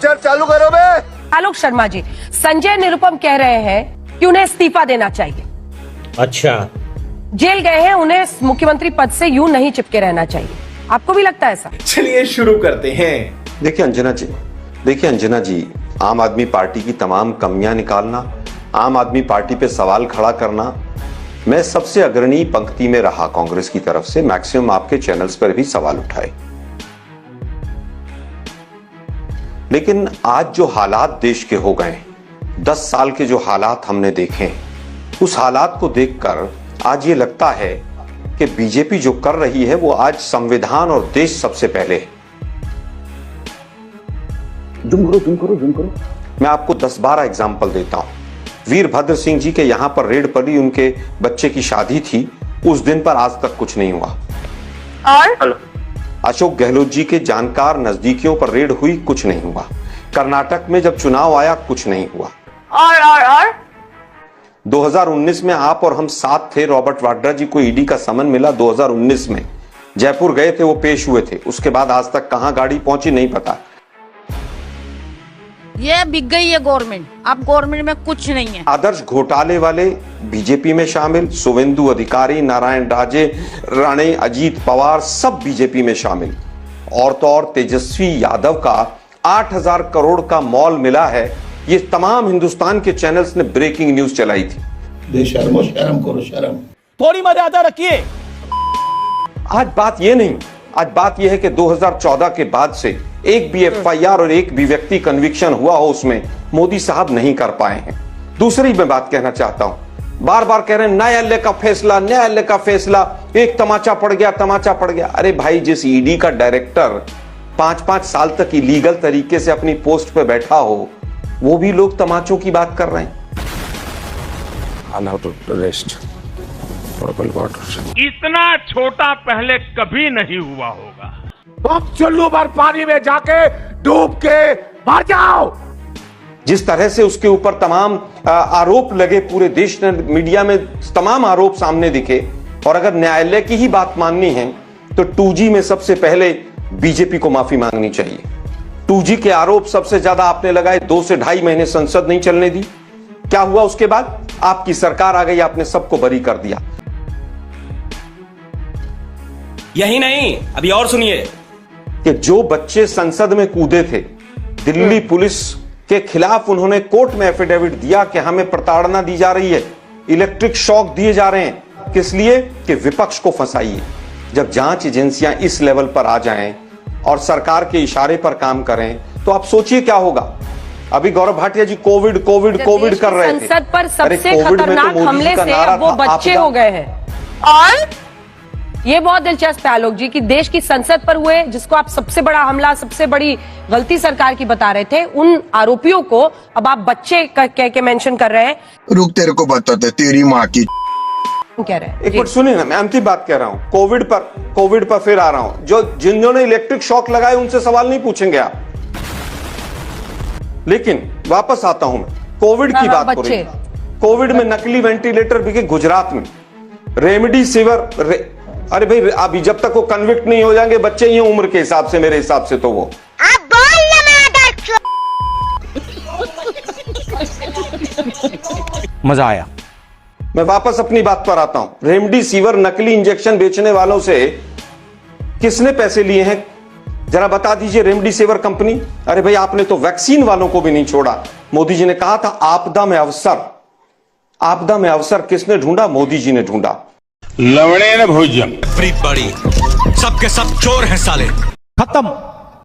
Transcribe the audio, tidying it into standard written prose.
Lecture चालू करो बे। आलोक शर्मा जी, संजय निरुपम कह रहे हैं कि उन्हें इस्तीफा देना चाहिए। अच्छा, जेल गए हैं, उन्हें मुख्यमंत्री पद से यूं नहीं चिपके रहना चाहिए। आपको भी लगता है ऐसा? चलिए शुरू करते हैं। देखिए अंजना जी, आम आदमी पार्टी की तमाम कमियां निकालना, आम आदमी पार्टी पे सवाल खड़ा करना, मैं सबसे अग्रणी पंक्ति में रहा कांग्रेस की तरफ से, मैक्सिमम आपके चैनल्स पर भी सवाल उठाए। लेकिन आज जो हालात देश के हो गए, 10 साल के जो हालात हमने देखे, उस हालात को देखकर आज ये लगता है कि बीजेपी जो कर रही है वो आज संविधान और देश सबसे पहले है। जुम करो। मैं आपको 10-12 एग्जाम्पल देता हूं। वीरभद्र सिंह जी के यहां पर रेड पड़ी, उनके बच्चे की शादी थी, उस दिन पर आज तक कुछ नहीं हुआ। और अशोक गहलोत जी के जानकार नजदीकियों पर रेड हुई, कुछ नहीं हुआ। कर्नाटक में जब चुनाव आया, कुछ नहीं हुआ। और 2019 में आप और हम साथ थे, रॉबर्ट वाड्रा जी को ईडी का समन मिला 2019 में, जयपुर गए थे, वो पेश हुए थे। उसके बाद आज तक कहां गाड़ी पहुंची नहीं पता। ये बिक गई है गवर्नमेंट, अब गवर्नमेंट में कुछ नहीं है। आदर्श घोटाले वाले बीजेपी में शामिल, शुवेंदु अधिकारी, नारायण राणे, अजीत पवार, सब बीजेपी में शामिल। और तो और तेजस्वी यादव का 8,000 करोड़ का मॉल मिला है। ये तमाम हिंदुस्तान के चैनल्स ने ब्रेकिंग न्यूज चलाई थी। बेशर्मो, शर्म करो, शर्म। थोड़ी मर्यादा रखिए। आज बात ये नहीं, आज बात यह है कि 2014 के बाद से एक भी एफआईआर और एक भी व्यक्ति कन्विक्शन हुआ हो उसमें मोदी साहब नहीं कर पाए हैं। दूसरी मैं बात कहना चाहता हूं, बार बार कह रहे हैं न्यायालय का फैसला, एक तमाचा पड़ गया। अरे भाई, जिस ईडी का डायरेक्टर 5-5 साल तक इलीगल तरीके से अपनी पोस्ट पे बैठा हो, वो भी लोग तमाचों की बात कर रहे हैं। इतना छोटा पहले कभी नहीं हुआ होगा। तुम चुल्लू भर पानी में जाके डूब के मर जाओ। जिस तरह से उसके ऊपर तमाम आरोप लगे, पूरे देश ने, मीडिया में तमाम आरोप सामने दिखे, और अगर न्यायालय की ही बात माननी है तो 2G में सबसे पहले बीजेपी को माफी मांगनी चाहिए। 2G के आरोप सबसे ज्यादा आपने लगाए, 2 से 2.5 महीने संसद नहीं चलने दी। क्या हुआ उसके बाद? आपकी सरकार आ गई, आपने सबको बरी कर दिया। यही नहीं, अभी और सुनिए कि जो बच्चे संसद में कूदे थे, दिल्ली पुलिस के खिलाफ उन्होंने कोर्ट में एफिडेविट दिया कि हमें प्रताड़ना दी जा रही है, इलेक्ट्रिक शॉक दिए जा रहे हैं। किस लिए? कि विपक्ष को फंसाइए। जब जांच एजेंसियां इस लेवल पर आ जाएं और सरकार के इशारे पर काम करें, तो आप सोचिए क्या होगा। अभी गौरव भाटिया जी कोविड कर रहे थे। संसद पर सबसे कोविड में तो खतरनाक मोदी हमले का से नारा वो था, बच्चे हो गए हैं। और ये बहुत दिलचस्प है आलोक जी कि देश की संसद पर हुए, जिसको आप सबसे बड़ा हमला, सबसे बड़ी गलती सरकार की बता रहे थे, उन आरोपियों को अब आप बच्चे कह के मेंशन कर रहे हैं। रुक, तेरे को बताते तेरी माँ की कह रहे हैं। एक मिनट सुनिए ना, मैं अंतिम बात कह रहा हूं। कोविड पर फिर आ रहा हूं। जिन्होंने इलेक्ट्रिक शॉक लगाए उनसे सवाल नहीं पूछेंगे आप, लेकिन वापस आता हूं मैं। कोविड की बात हो रही है। कोविड में नकली वेंटिलेटर बिके गुजरात में, रेमडेसिविर। अरे भाई, अभी जब तक वो कन्विक्ट नहीं हो जाएंगे बच्चे ही उम्र के हिसाब से, मेरे हिसाब से तो वो मजा आया। मैं वापस अपनी बात पर आता हूं। रेमडेसिविर नकली इंजेक्शन बेचने वालों से किसने पैसे लिए हैं जरा बता दीजिए? Remdesivir company. अरे भाई, आपने तो वैक्सीन वालों को भी नहीं छोड़ा। मोदी जी ने कहा था आपदा में अवसर किसने ढूंढा? मोदी जी ने ढूंढा। लवणे न भोजन बड़ी सबके सब चोर हैं साले। खत्म।